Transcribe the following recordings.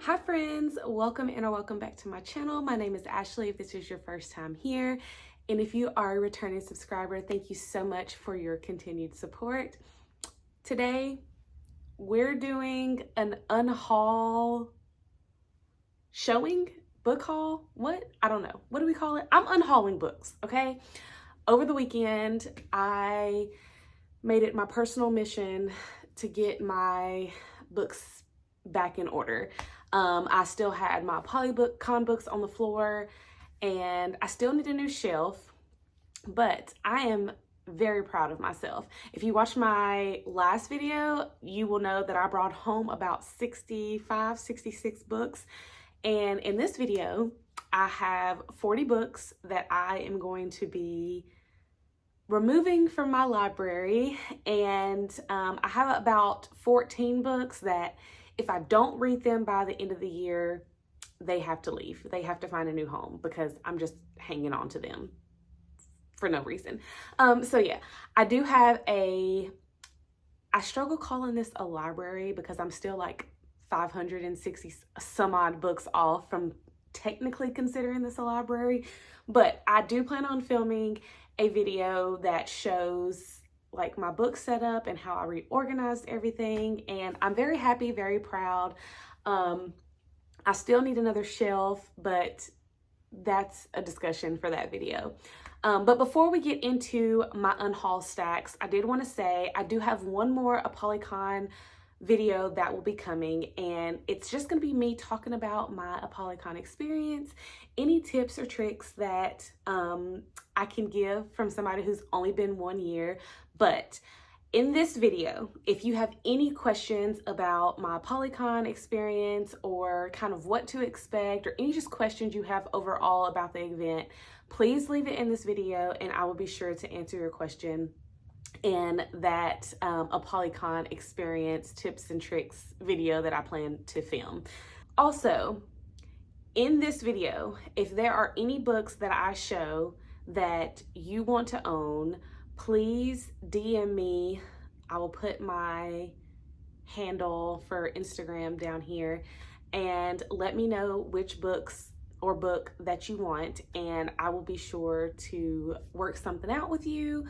Hi friends, welcome or welcome back to my channel. My name is Ashley if this is your first time here. And if you are a returning subscriber, thank you so much for your continued support. Today, we're doing an Unhaul book haul. What? I don't know. What do we call it? I'm unhauling books, okay? Over the weekend, I made it my personal mission to get my books back in order. I still had my Polybook books on the floor and I still need a new shelf, but I am very proud of myself. If you watched my last video, you will know that I brought home about 65, 66 books. And in this video, I have 40 books that I am going to be removing from my library. And I have about 14 books that if I don't read them by the end of the year, they have to leave. They have to find a new home because I'm just hanging on to them for no reason. So yeah, I do have I struggle calling this a library because I'm still like 560 some odd books off from technically considering this a library, but I do plan on filming a video that shows like my book setup and how I reorganized everything, and I'm very happy, very proud. I still need another shelf, but that's a discussion for that video. But before we get into my Unhaul stacks, I did want to say I do have one more ApollyCon video that will be coming, and it's just going to be me talking about my ApollyCon experience, any tips or tricks that I can give from somebody who's only been 1 year. But in this video, if you have any questions about my ApollyCon experience or kind of what to expect or any just questions you have overall about the event, please leave it in this video and I will be sure to answer your question in that ApollyCon experience tips and tricks video that I plan to film. Also, in this video, if there are any books that I show that you want to own, please DM me. I will put my handle for Instagram down here and let me know which books or book that you want, and I will be sure to work something out with you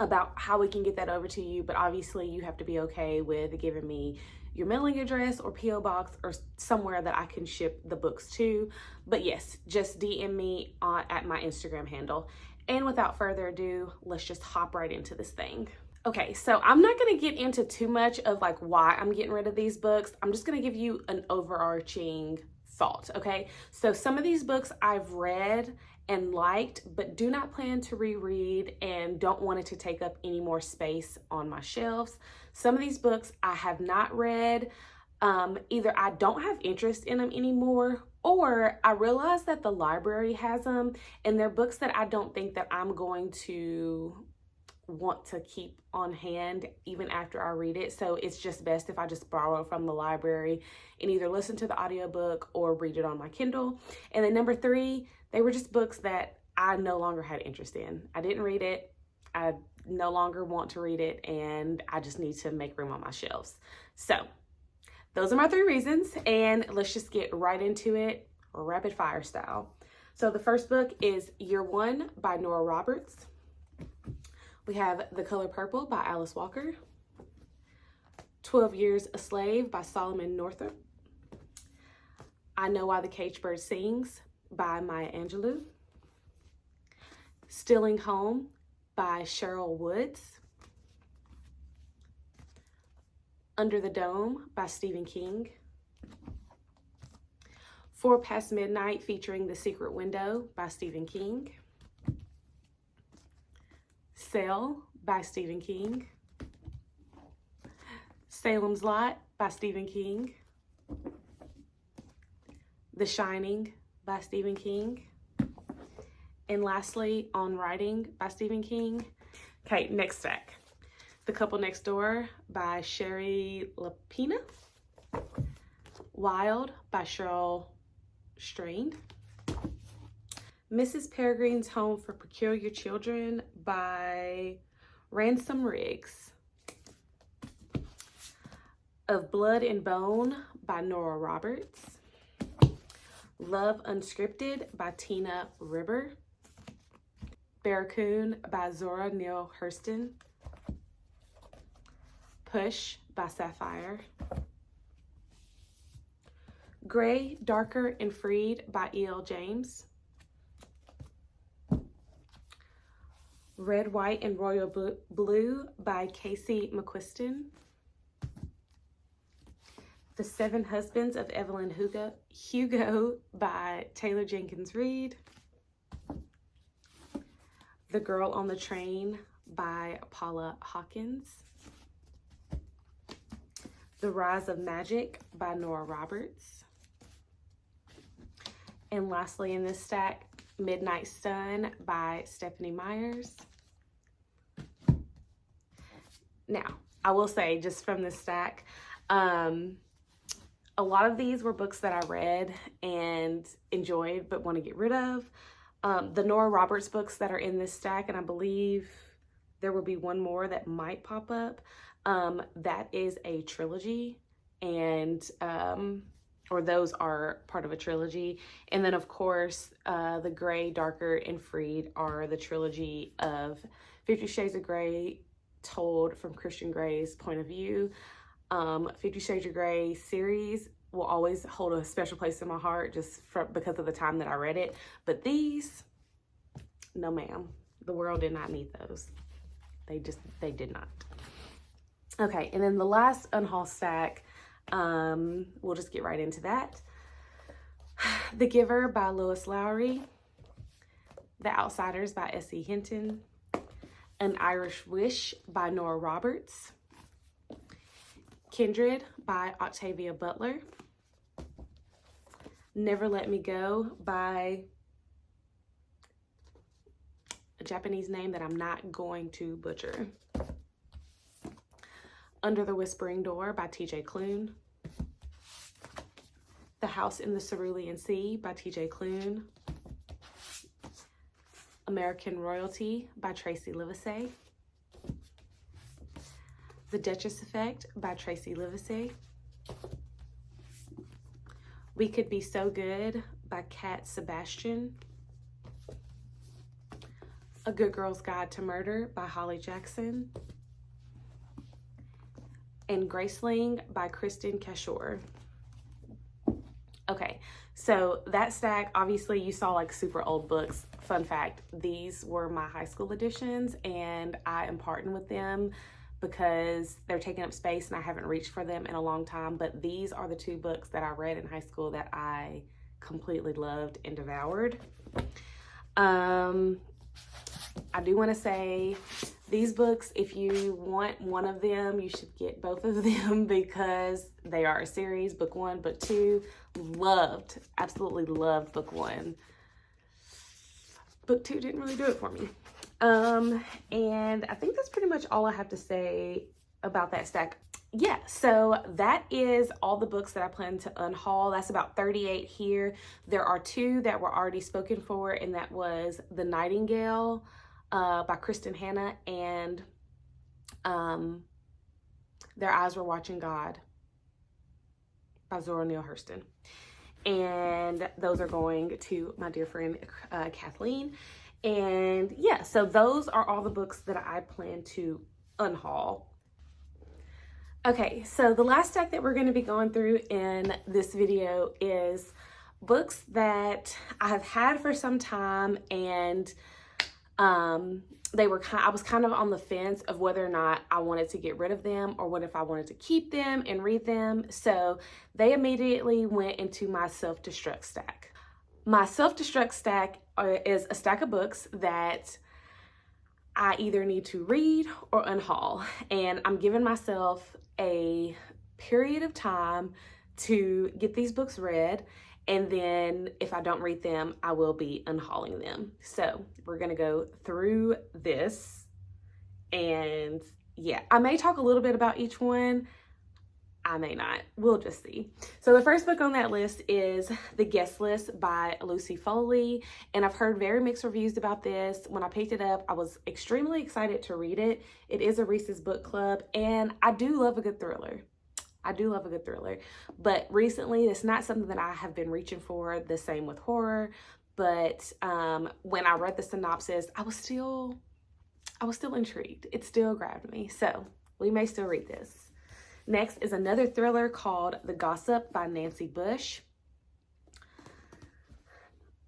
about how we can get that over to you. But obviously you have to be okay with giving me your mailing address or PO box or somewhere that I can ship the books to. But yes, just DM me at my Instagram handle. And without further ado, let's just hop right into this thing. Okay, so I'm not gonna get into too much of like why I'm getting rid of these books. I'm just gonna give you an overarching thought, okay? So some of these books I've read and liked, but do not plan to reread and don't want it to take up any more space on my shelves. Some of these books I have not read. Either I don't have interest in them anymore, or I realize that the library has them and they're books that I don't think that I'm going to want to keep on hand even after I read it. So it's just best if I just borrow from the library and either listen to the audiobook or read it on my Kindle. And then number 3, they were just books that I no longer had interest in. I didn't read it. I no longer want to read it, and I just need to make room on my shelves. So those are my 3 reasons, and let's just get right into it, rapid fire style. So the first book is Year One by Nora Roberts. We have The Color Purple by Alice Walker. 12 Years a Slave by Solomon Northup. I Know Why the Caged Bird Sings by Maya Angelou. Stealing Home by Cheryl Woods. Under the Dome by Stephen King. 4 Past Midnight featuring The Secret Window by Stephen King. Cell by Stephen King. Salem's Lot by Stephen King. The Shining by Stephen King. And lastly, On Writing by Stephen King. Okay, next stack. The Couple Next Door by Sherry Lapina. Wild by Cheryl Strain. Mrs. Peregrine's Home for Peculiar Children by Ransom Riggs. Of Blood and Bone by Nora Roberts. Love Unscripted by Tina Ribber. Barracoon by Zora Neale Hurston. Push by Sapphire. Gray, Darker, and Freed by E.L. James. Red, White, and Royal Blue by Casey McQuiston. The Seven Husbands of Evelyn Hugo by Taylor Jenkins Reid. The Girl on the Train by Paula Hawkins. The Rise of Magic by Nora Roberts. And lastly in this stack, Midnight Sun by Stephanie Myers. Now, I will say, just from this stack, a lot of these were books that I read and enjoyed but want to get rid of. The Nora Roberts books that are in this stack, and I believe there will be one more that might pop up, that is a trilogy, and or those are part of a trilogy. And then of course, the Gray, Darker, and Freed are the trilogy of 50 Shades of Grey told from Christian Grey's point of view. 50 Shades of Grey series will always hold a special place in my heart just because of the time that I read it. But these, no ma'am, the world did not need those. They did not. Okay, and then the last Unhaul stack, we'll just get right into that. The Giver by Lois Lowry. The Outsiders by S.E. Hinton. An Irish Wish by Nora Roberts. Kindred by Octavia Butler. Never Let Me Go by a Japanese name that I'm not going to butcher. Under the Whispering Door by T.J. Klune. The House in the Cerulean Sea by T.J. Klune. American Royalty by Tracy Livesey. The Duchess Effect by Tracy Livesey. We Could Be So Good by Kat Sebastian. A Good Girl's Guide to Murder by Holly Jackson. And Graceling by Kristen Cashore. Okay, so that stack, obviously you saw like super old books. Fun fact, these were my high school editions and I am parting with them because they're taking up space and I haven't reached for them in a long time. But these are the two books that I read in high school that I completely loved and devoured. I do want to say these books, if you want one of them, you should get both of them because they are a series. Book 1, book 2, loved, absolutely loved book 1. Book 2 didn't really do it for me. And I think that's pretty much all I have to say about that stack. Yeah, so that is all the books that I plan to unhaul. That's about 38 here. There are 2 that were already spoken for, and that was The Nightingale by Kristen Hanna and Their Eyes Were Watching God by Zora Neale Hurston. And those are going to my dear friend Kathleen. And yeah, so those are all the books that I plan to unhaul. Okay, so the last stack that we're going to be going through in this video is books that I have had for some time, and I was kind of on the fence of whether or not I wanted to get rid of them or what if I wanted to keep them and read them. So they immediately went into my Self-Destruct stack. My Self-Destruct stack is a stack of books that I either need to read or unhaul, and I'm giving myself a period of time to get these books read, and then if I don't read them, I will be unhauling them. So we're gonna go through this, and yeah, I may talk a little bit about each one. I may not. We'll just see. So the first book on that list is The Guest List by Lucy Foley, and I've heard very mixed reviews about this. When I picked it up, I was extremely excited to read it. It is a Reese's Book Club, and I do love a good thriller. I do love a good thriller. But recently, it's not something that I have been reaching for. The same with horror. But when I read the synopsis, I was still intrigued. It still grabbed me. So we may still read this. Next is another thriller called The Gossip by Nancy Bush.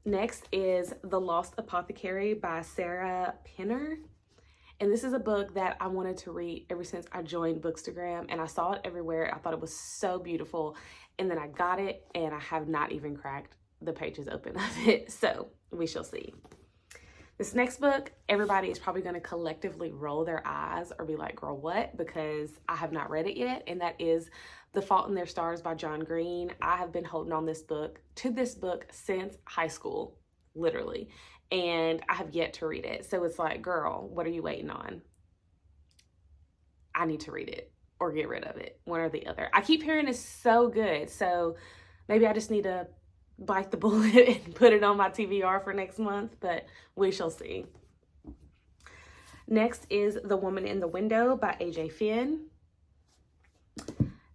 Next is The Lost Apothecary by Sarah Penner. And this is a book that I wanted to read ever since I joined Bookstagram, and I saw it everywhere. I thought it was so beautiful, and then I got it, and I have not even cracked the pages open of it, so we shall see. This next book, everybody is probably going to collectively roll their eyes or be like, girl, what? Because I have not read it yet, and that is The Fault in Their Stars by John Green. I have been holding on this book since high school, literally. And I have yet to read it. So it's like, girl, what are you waiting on? I need to read it or get rid of it, one or the other. I keep hearing it's so good. So maybe I just need to bite the bullet and put it on my TBR for next month, but we shall see. Next is The Woman in the Window by AJ Finn.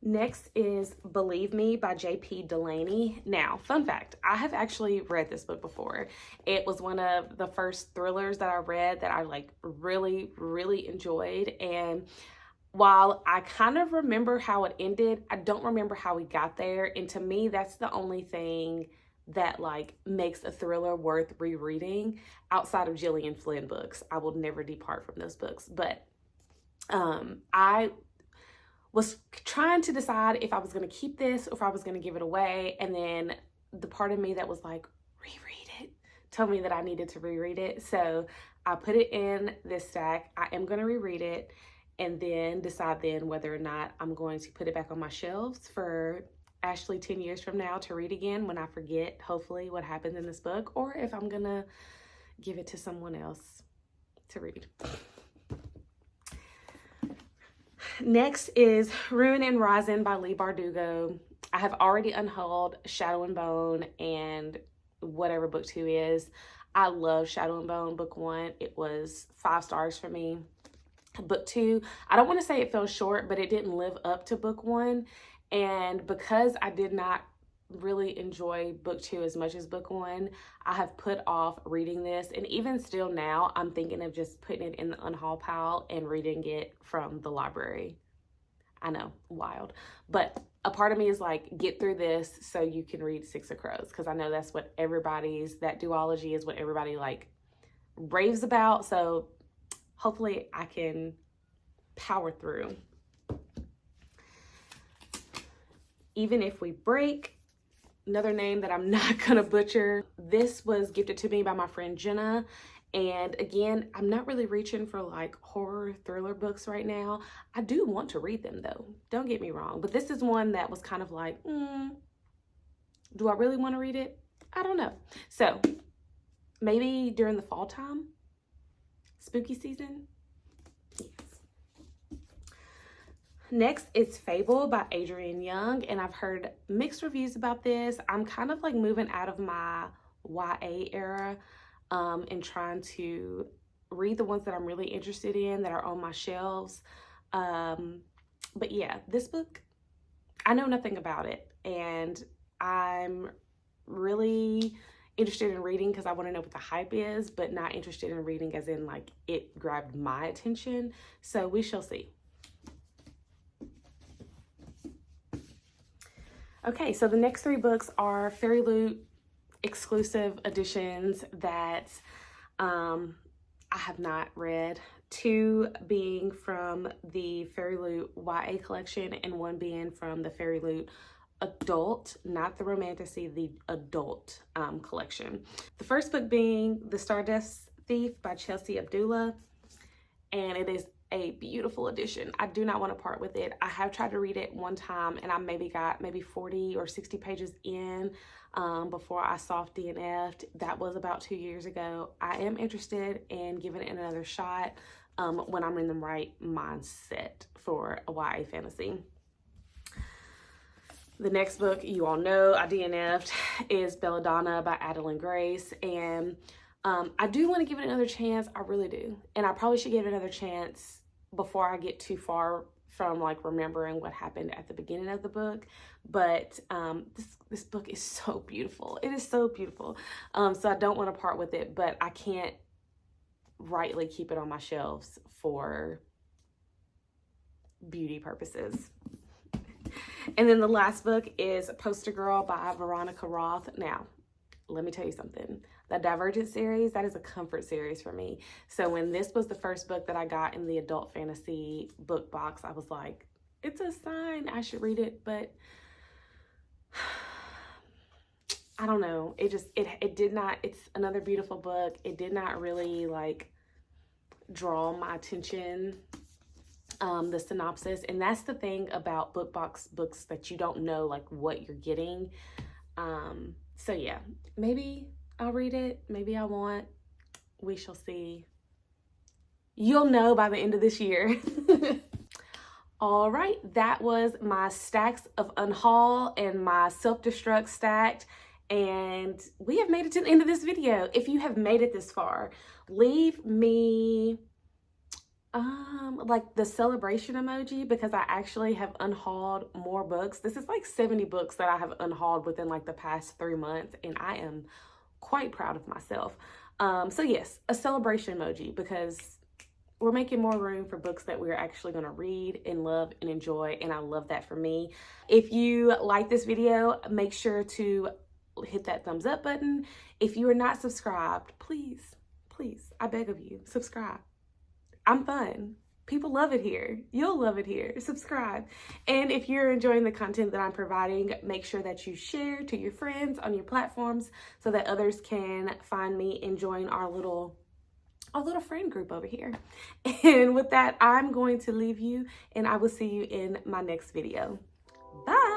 Next is Believe Me by J.P. Delaney. Now, fun fact, I have actually read this book before. It was one of the first thrillers that I read that I like really, really enjoyed. And while I kind of remember how it ended, I don't remember how we got there. And to me, that's the only thing that like makes a thriller worth rereading outside of Gillian Flynn books. I will never depart from those books. But I was trying to decide if I was going to keep this or if I was going to give it away. And then the part of me that was like, reread it, told me that I needed to reread it. So I put it in this stack. I am going to reread it and then decide then whether or not I'm going to put it back on my shelves for Ashley 10 years from now to read again when I forget, hopefully, what happens in this book, or if I'm going to give it to someone else to read. Next is Ruin and Rising by Leigh Bardugo. I have already unhauled Shadow and Bone and whatever book 2 is. I love Shadow and Bone book 1. It was 5 stars for me. Book 2, I don't want to say it fell short, but it didn't live up to book 1. And because I did not really enjoy book 2 as much as book 1, I have put off reading this. And even still now, I'm thinking of just putting it in the unhaul pile and reading it from the library. I know, wild. But a part of me is like, get through this so you can read Six of Crows. Because I know that's what that duology is what everybody like raves about. So hopefully I can power through. Even If We Break, another name that I'm not gonna butcher. This was gifted to me by my friend Jenna. And again, I'm not really reaching for like horror thriller books right now. I do want to read them though, don't get me wrong. But this is one that was kind of like, do I really want to read it? I don't know. So maybe during the fall time, spooky season. Yes. Next is Fable by Adrienne Young, and I've heard mixed reviews about this. I'm kind of like moving out of my YA era and trying to read the ones that I'm really interested in that are on my shelves. But yeah, this book, I know nothing about it, and I'm really interested in reading because I want to know what the hype is, but not interested in reading as in like it grabbed my attention. So we shall see. Okay, so the next 3 books are Fairy Loot exclusive editions that I have not read. 2 being from the Fairy Loot YA collection and 1 being from the Fairy Loot adult, not the romantasy, the adult collection. The first book being The Stardust Thief by Chelsea Abdullah, and it is a beautiful edition. I do not want to part with it. I have tried to read it one time and I got maybe 40 or 60 pages in before I soft DNF'd. That was about 2 years ago. I am interested in giving it another shot when I'm in the right mindset for a YA fantasy. The next book, you all know I DNF'd, is Belladonna by Adeline Grace. And I do want to give it another chance. I really do. And I probably should give it another chance before I get too far from like remembering what happened at the beginning of the book. But this book is so beautiful. It is so beautiful. So I don't want to part with it, but I can't rightly keep it on my shelves for beauty purposes. And then the last book is Poster Girl by Veronica Roth. Now, let me tell you something. The Divergent series, that is a comfort series for me. So when this was the first book that I got in the adult fantasy book box, I was like, it's a sign I should read it, but I don't know. It did not, it's another beautiful book. It did not really like draw my attention, the synopsis. And that's the thing about book box books, that you don't know like what you're getting. So yeah, maybe I'll read it. Maybe I won't. We shall see. You'll know by the end of this year. All right, that was my stacks of Unhaul and my Self-Destruct Stack. And we have made it to the end of this video. If you have made it this far, leave me like the celebration emoji, because I actually have unhauled more books. This is like 70 books that I have unhauled within like the past 3 months, and I am quite proud of myself. So yes, a celebration emoji, because we're making more room for books that we're actually going to read and love and enjoy, and I love that for me. If you like this video, make sure to hit that thumbs up button. If you are not subscribed, please, I beg of you, subscribe. I'm fun. People love it here. You'll love it here. Subscribe. And if you're enjoying the content that I'm providing, make sure that you share to your friends on your platforms so that others can find me and join our little friend group over here. And with that, I'm going to leave you, and I will see you in my next video. Bye.